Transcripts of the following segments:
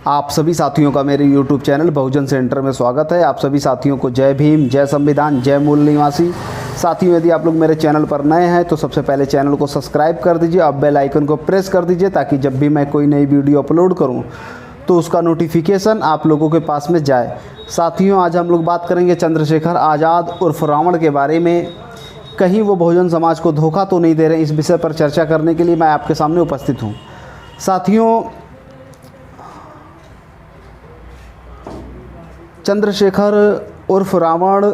आप सभी साथियों का मेरे YouTube चैनल बहुजन सेंटर में स्वागत है। आप सभी साथियों को जय भीम, जय संविधान, जय मूल निवासी। साथियों, यदि आप लोग मेरे चैनल पर नए हैं तो सबसे पहले चैनल को सब्सक्राइब कर दीजिए और बेल आइकन को प्रेस कर दीजिए ताकि जब भी मैं कोई नई वीडियो अपलोड करूं तो उसका नोटिफिकेशन आप लोगों के पास में जाए। साथियों, आज हम लोग बात करेंगे चंद्रशेखर आज़ाद उर्फ रावण के बारे में। कहीं वो बहुजन समाज को धोखा तो नहीं दे रहे, इस विषय पर चर्चा करने के लिए मैं आपके सामने उपस्थित हूँ। साथियों, चंद्रशेखर उर्फ रावण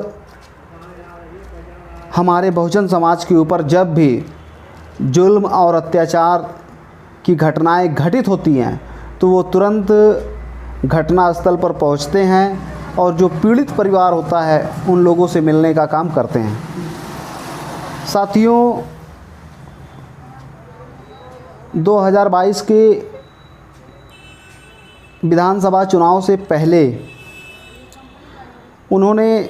हमारे बहुजन समाज के ऊपर जब भी जुल्म और अत्याचार की घटनाएं घटित होती हैं तो वो तुरंत घटनास्थल पर पहुंचते हैं और जो पीड़ित परिवार होता है उन लोगों से मिलने का काम करते हैं। साथियों, 2022 के विधानसभा चुनाव से पहले उन्होंने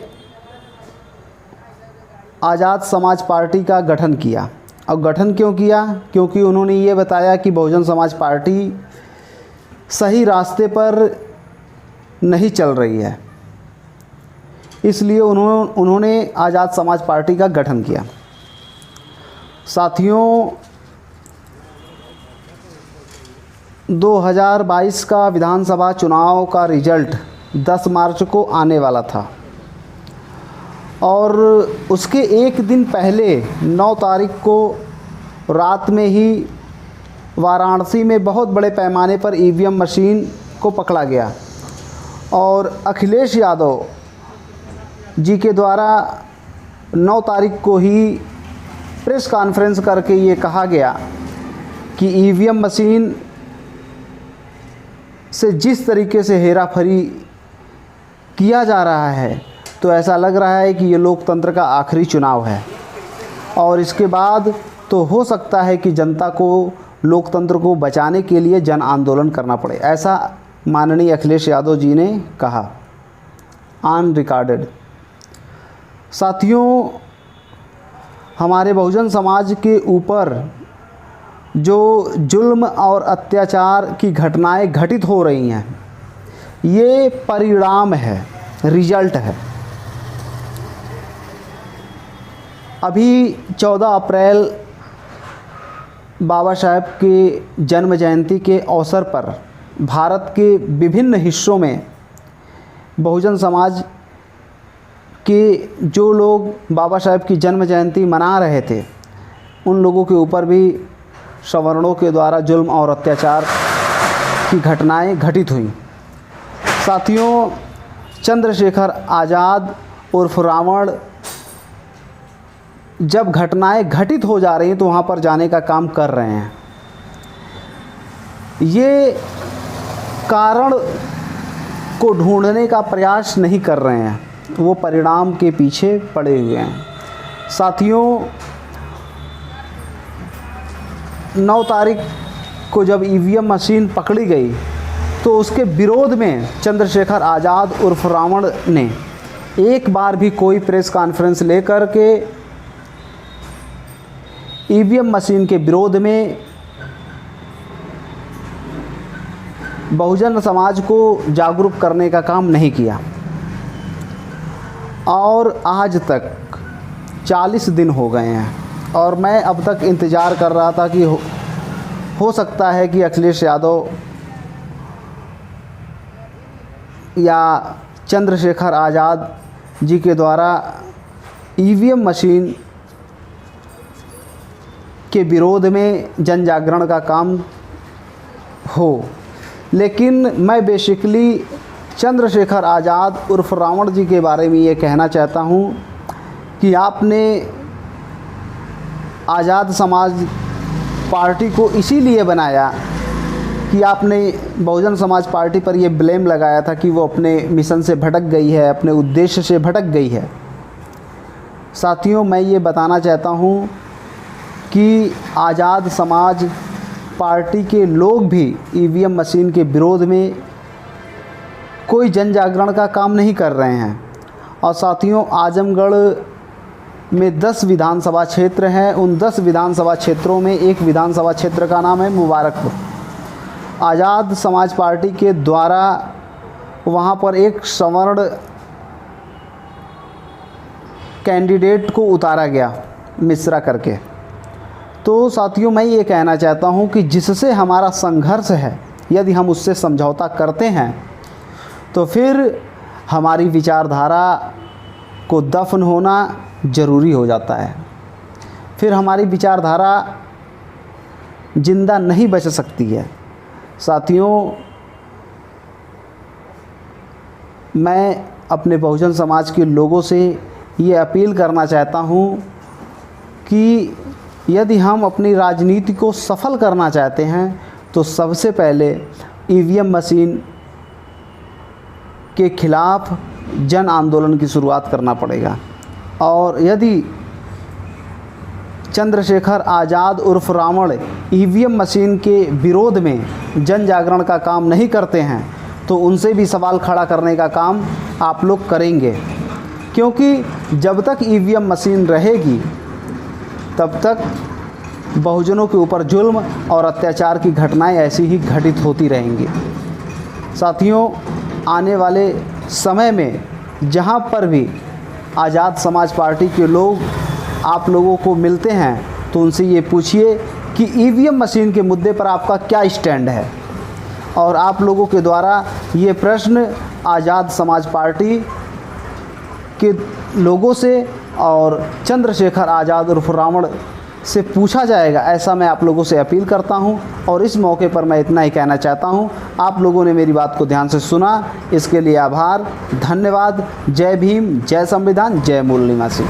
आज़ाद समाज पार्टी का गठन किया। और गठन क्यों किया? क्योंकि उन्होंने ये बताया कि बहुजन समाज पार्टी सही रास्ते पर नहीं चल रही है, इसलिए उन्होंने आज़ाद समाज पार्टी का गठन किया। साथियों, 2022 का विधानसभा चुनाव का रिजल्ट 10 मार्च को आने वाला था और उसके एक दिन पहले 9 तारीख को रात में ही वाराणसी में बहुत बड़े पैमाने पर ईवीएम मशीन को पकड़ा गया और अखिलेश यादव जी के द्वारा 9 तारीख को ही प्रेस कॉन्फ्रेंस करके ये कहा गया कि ईवीएम मशीन से जिस तरीके से हेराफेरी किया जा रहा है तो ऐसा लग रहा है कि ये लोकतंत्र का आखिरी चुनाव है और इसके बाद तो हो सकता है कि जनता को लोकतंत्र को बचाने के लिए जन आंदोलन करना पड़े। ऐसा माननीय अखिलेश यादव जी ने कहा, ऑन रिकॉर्डेड। साथियों, हमारे बहुजन समाज के ऊपर जो जुल्म और अत्याचार की घटनाएं घटित हो रही हैं, ये परिणाम है, रिजल्ट है। अभी 14 अप्रैल बाबा साहेब के जन्म जयंती के अवसर पर भारत के विभिन्न हिस्सों में बहुजन समाज के जो लोग बाबा साहेब की जन्म जयंती मना रहे थे उन लोगों के ऊपर भी सवर्णों के द्वारा जुल्म और अत्याचार की घटनाएं घटित हुई। साथियों, चंद्रशेखर आज़ाद उर्फ रावण जब घटनाएं घटित हो जा रही हैं तो वहाँ पर जाने का काम कर रहे हैं। ये कारण को ढूंढने का प्रयास नहीं कर रहे हैं, वो परिणाम के पीछे पड़े हुए हैं। साथियों, 9 तारीख को जब ईवीएम मशीन पकड़ी गई तो उसके विरोध में चंद्रशेखर आज़ाद उर्फ रावण ने एक बार भी कोई प्रेस कॉन्फ्रेंस लेकर के ईवीएम मशीन के विरोध में बहुजन समाज को जागरूक करने का काम नहीं किया। और आज तक 40 दिन हो गए हैं और मैं अब तक इंतज़ार कर रहा था कि हो सकता है कि अखिलेश यादव या चंद्रशेखर आज़ाद जी के द्वारा ईवीएम मशीन के विरोध में जन जागरण का काम हो, लेकिन मैं बेसिकली चंद्रशेखर आज़ाद उर्फ रावण जी के बारे में ये कहना चाहता हूँ कि आपने आज़ाद समाज पार्टी को इसीलिए बनाया कि आपने बहुजन समाज पार्टी पर ये ब्लेम लगाया था कि वो अपने मिशन से भटक गई है, अपने उद्देश्य से भटक गई है। साथियों, मैं ये बताना चाहता हूँ कि आज़ाद समाज पार्टी के लोग भी ईवीएम मशीन के विरोध में कोई जन जागरण का काम नहीं कर रहे हैं। और साथियों, आजमगढ़ में 10 विधानसभा क्षेत्र हैं। उन 10 विधानसभा क्षेत्रों में एक विधानसभा क्षेत्र का नाम है मुबारकपुर आज़ाद समाज पार्टी के द्वारा वहाँ पर एक सवर्ण कैंडिडेट को उतारा गया मिश्रा करके। तो साथियों, मैं ये कहना चाहता हूँ कि जिससे हमारा संघर्ष है, यदि हम उससे समझौता करते हैं तो फिर हमारी विचारधारा को दफन होना ज़रूरी हो जाता है। फिर हमारी विचारधारा जिंदा नहीं बच सकती है। साथियों, मैं अपने बहुजन समाज के लोगों से ये अपील करना चाहता हूँ कि यदि हम अपनी राजनीति को सफल करना चाहते हैं तो सबसे पहले ईवीएम मशीन के खिलाफ जन आंदोलन की शुरुआत करना पड़ेगा। और यदि चंद्रशेखर आज़ाद उर्फ रावण ईवीएम मशीन के विरोध में जन जागरण का काम नहीं करते हैं तो उनसे भी सवाल खड़ा करने का काम आप लोग करेंगे, क्योंकि जब तक ईवीएम मशीन रहेगी तब तक बहुजनों के ऊपर जुल्म और अत्याचार की घटनाएं ऐसी ही घटित होती रहेंगी। साथियों, आने वाले समय में जहां पर भी आज़ाद समाज पार्टी के लोग आप लोगों को मिलते हैं तो उनसे ये पूछिए कि ईवीएम मशीन के मुद्दे पर आपका क्या स्टैंड है। और आप लोगों के द्वारा ये प्रश्न आज़ाद समाज पार्टी के लोगों से और चंद्रशेखर आज़ाद उर्फ रावण से पूछा जाएगा, ऐसा मैं आप लोगों से अपील करता हूं। और इस मौके पर मैं इतना ही कहना चाहता हूं। आप लोगों ने मेरी बात को ध्यान से सुना, इसके लिए आभार, धन्यवाद। जय भीम, जय संविधान, जय मूल निवासी।